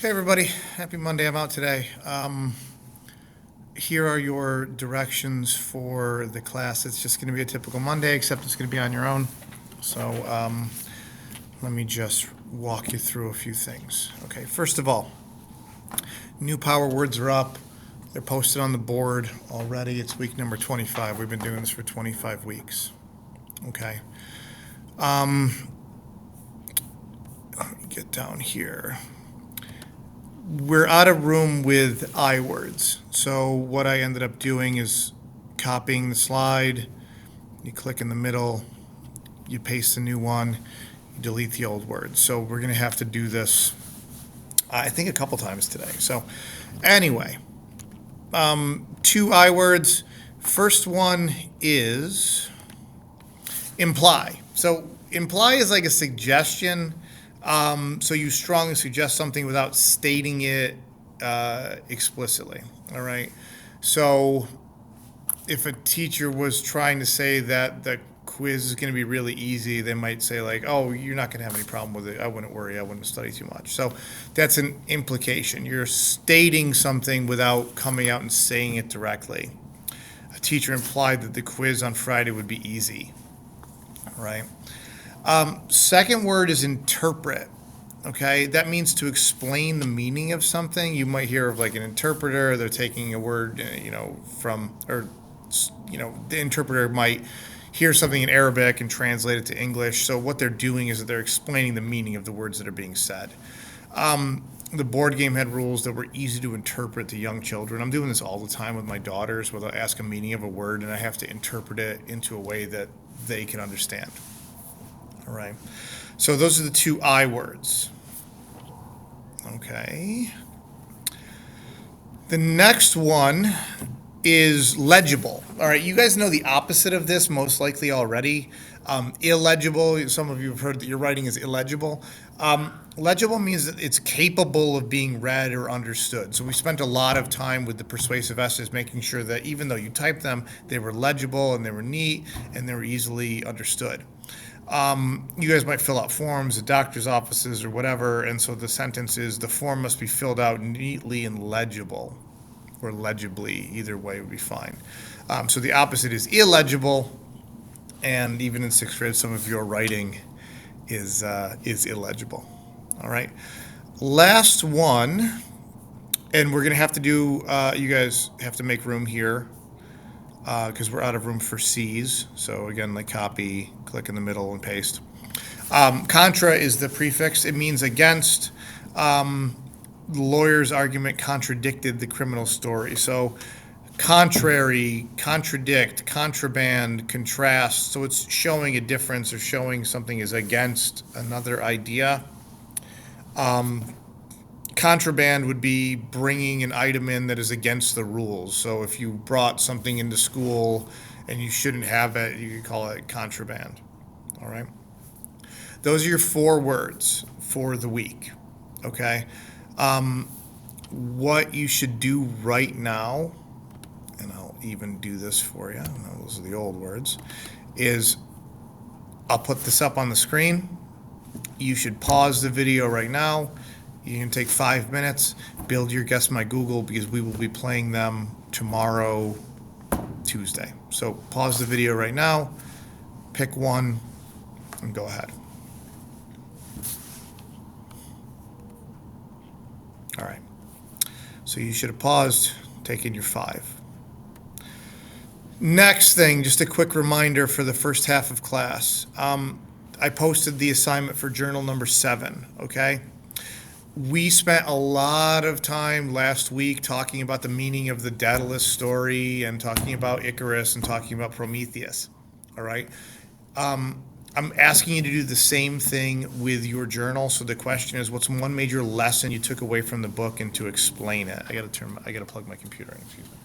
Hey everybody, happy Monday. I'm out today. Here are your directions for the class. It's just going to be a typical Monday, except it's going to be on your own. So let me just walk you through a few things. Okay, first of all, new power words are up. They're posted on the board already. It's week number 25. We've been doing this for 25 weeks. Okay. Let me get down here. We're out of room with I words. So what I ended up doing is copying the slide. You click in the middle, you paste the new one, you delete the old word. So we're going to have to do this, I think, a couple times today. So anyway, two I words. First one is imply. So imply is like a suggestion. So you strongly suggest something without stating it explicitly. All right. So if a teacher was trying to say that the quiz is going to be really easy, they might say like, "Oh, you're not going to have any problem with it. I wouldn't worry. I wouldn't study too much." So that's an implication. You're stating something without coming out and saying it directly. A teacher implied that the quiz on Friday would be easy. All right. Second word is interpret. Okay, that means to explain the meaning of something. You might hear of like an interpreter. They're taking a word, from, or, the interpreter might hear something in Arabic and translate it to English. So what they're doing is that they're explaining the meaning of the words that are being said. The board game had rules that were easy to interpret to young children. I'm doing this all the time with my daughters, where they'll ask a meaning of a word and I have to interpret it into a way that they can understand. All right. So those are the two I words. Okay. The next one is legible. All right. You guys know the opposite of this most likely already. Illegible. Some of you have heard that your writing is illegible. Legible means that it's capable of being read or understood. So we spent a lot of time with the persuasive essays making sure that even though you typed them, they were legible and they were neat and they were easily understood. You guys might fill out forms at doctor's offices or whatever, and so the sentence is the form must be filled out neatly and legible, or legibly. Either way would be fine. So the opposite is illegible, and even in sixth grade, some of your writing is illegible. All right. Last one, and we're gonna have to do. You guys have to make room here because we're out of room for C's. So again, like copy, click in the middle and paste. Contra is the prefix. It means against. The lawyer's argument contradicted the criminal story. So contrary, contradict, contraband, contrast. So it's showing a difference or showing something is against another idea. Contraband would be bringing an item in that is against the rules. So if you brought something into school and you shouldn't have it, you could call it contraband. All right. Those are your four words for the week. Okay. What you should do right now, and I'll even do this for you, no, those are the old words, is I'll put this up on the screen. You should pause the video right now. You can take 5 minutes, build your Guess My Google, because we will be playing them tomorrow, Tuesday. So pause the video right now, pick one, and go ahead. All right. So you should have paused, taken your 5. Next thing, just a quick reminder for the first half of class. I posted the assignment for journal number 7, okay? We spent a lot of time last week talking about the meaning of the Daedalus story and talking about Icarus and talking about Prometheus, all right? I'm asking you to do the same thing with your journal. So the question is, what's one major lesson you took away from the book and to explain it? I gotta plug my computer in, excuse me.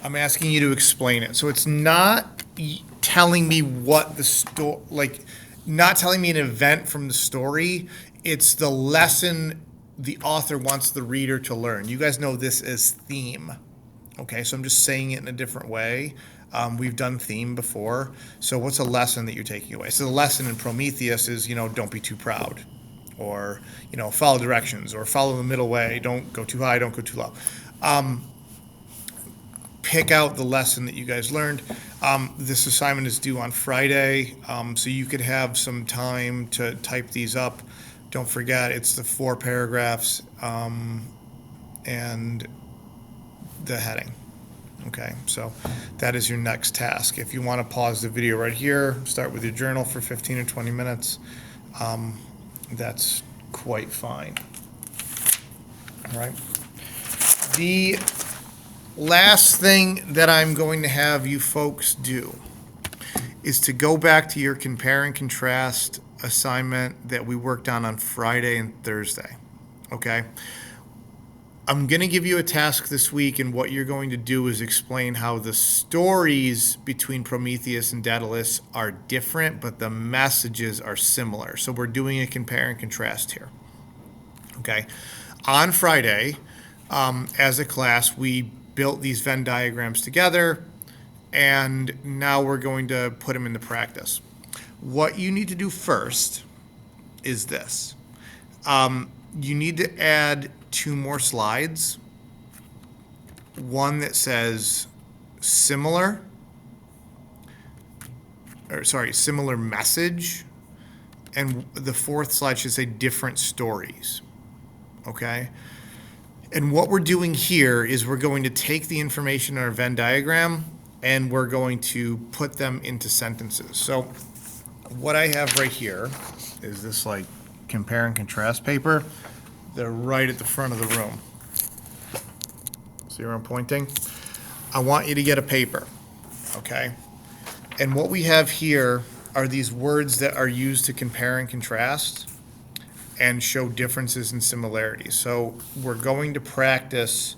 I'm asking you to explain it. So it's not telling me what the story, not telling me an event from the story. It's the lesson the author wants the reader to learn. You guys know this as theme. Okay, so I'm just saying it in a different way. We've done theme before. So what's a lesson that you're taking away? So the lesson in Prometheus is, don't be too proud, or, follow directions, or follow the middle way. Don't go too high, don't go too low. Pick out the lesson that you guys learned. This assignment is due on Friday, so you could have some time to type these up. Don't forget, it's the 4 paragraphs and the heading. Okay, so that is your next task. If you want to pause the video right here, start with your journal for 15 or 20 minutes, that's quite fine. All right. The last thing that I'm going to have you folks do is to go back to your compare and contrast assignment that we worked on Friday and Thursday. Okay? I'm going to give you a task this week, and what you're going to do is explain how the stories between Prometheus and Daedalus are different, but the messages are similar. So we're doing a compare and contrast here. Okay? On Friday, as a class, we built these Venn diagrams together, and now we're going to put them into practice. What you need to do first is this. You need to add 2 more slides. One that says similar message, and the 4th slide should say different stories. Okay? And what we're doing here is we're going to take the information in our Venn diagram and we're going to put them into sentences. So what I have right here is this like compare and contrast paper. They're right at the front of the room. See where I'm pointing? I want you to get a paper, okay? And what we have here are these words that are used to compare and contrast and show differences and similarities. So we're going to practice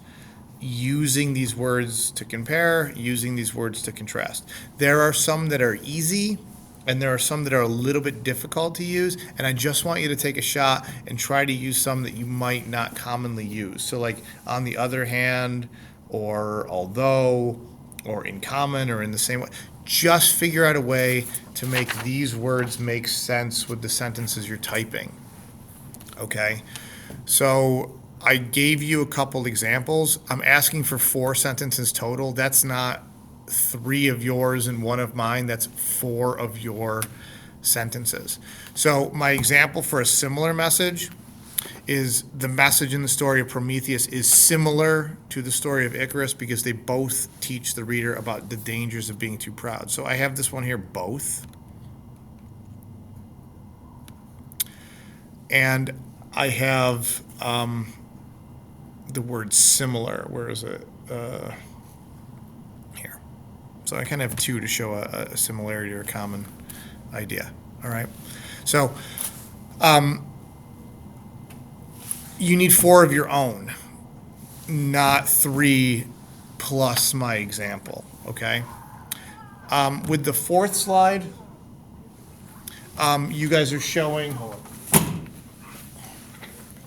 using these words to compare, using these words to contrast. There are some that are easy, and there are some that are a little bit difficult to use, and I just want you to take a shot and try to use some that you might not commonly use. So like on the other hand, or although, or in common, or in the same way. Just figure out a way to make these words make sense with the sentences you're typing. Okay, so I gave you a couple examples. I'm asking for 4 sentences total. That's not 3 of yours and 1 of mine. That's 4 of your sentences. So my example for a similar message is the message in the story of Prometheus is similar to the story of Icarus because they both teach the reader about the dangers of being too proud. So I have this one here, both. And I have the word similar. Where is it? Here. So I kind of have 2 to show a similarity or a common idea. All right. So you need 4 of your own, not 3 plus my example. Okay. With the 4th slide, you guys are showing. Hold on.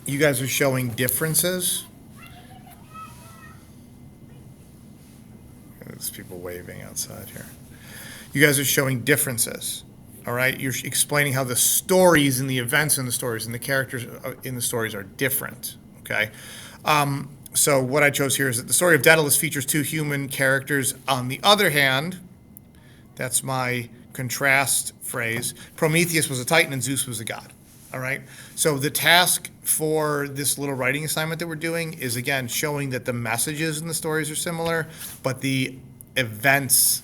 You guys are showing differences. There's people waving outside here. You guys are showing differences, all right? You're explaining how the stories and the events in the stories and the characters in the stories are different, okay? So what I chose here is that the story of Daedalus features 2 human characters. On the other hand, that's my contrast phrase, Prometheus was a Titan and Zeus was a god. All right. So the task for this little writing assignment that we're doing is, again, showing that the messages in the stories are similar, but the events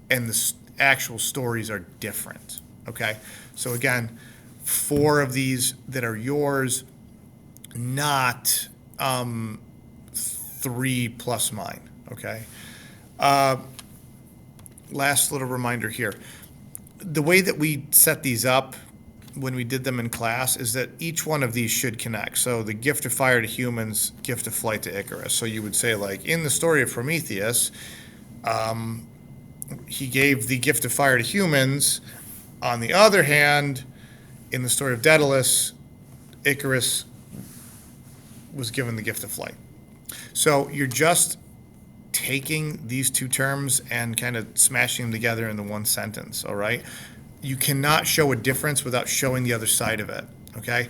and the actual stories are different. Okay. So again, 4 of these that are yours, not 3 plus mine. Okay. Last little reminder here. The way that we set these up when we did them in class is that each one of these should connect. So the gift of fire to humans, gift of flight to Icarus. So you would say, like, in the story of Prometheus, he gave the gift of fire to humans. On the other hand, in the story of Daedalus, Icarus was given the gift of flight. So you're just taking these two terms and kind of smashing them together into one sentence, all right? You cannot show a difference without showing the other side of it, okay?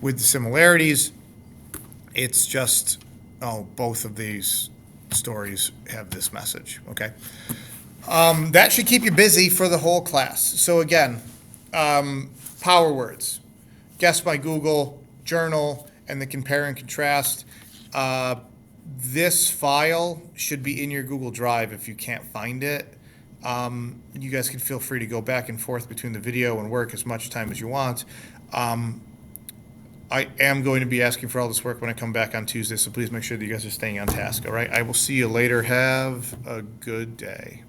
With the similarities, it's just, oh, both of these stories have this message, okay? That should keep you busy for the whole class. So again, power words, guess by Google, journal, and the compare and contrast. This file should be in your Google Drive if you can't find it. You guys can feel free to go back and forth between the video and work as much time as you want. I am going to be asking for all this work when I come back on Tuesday, so please make sure that you guys are staying on task, all right? I will see you later. Have a good day.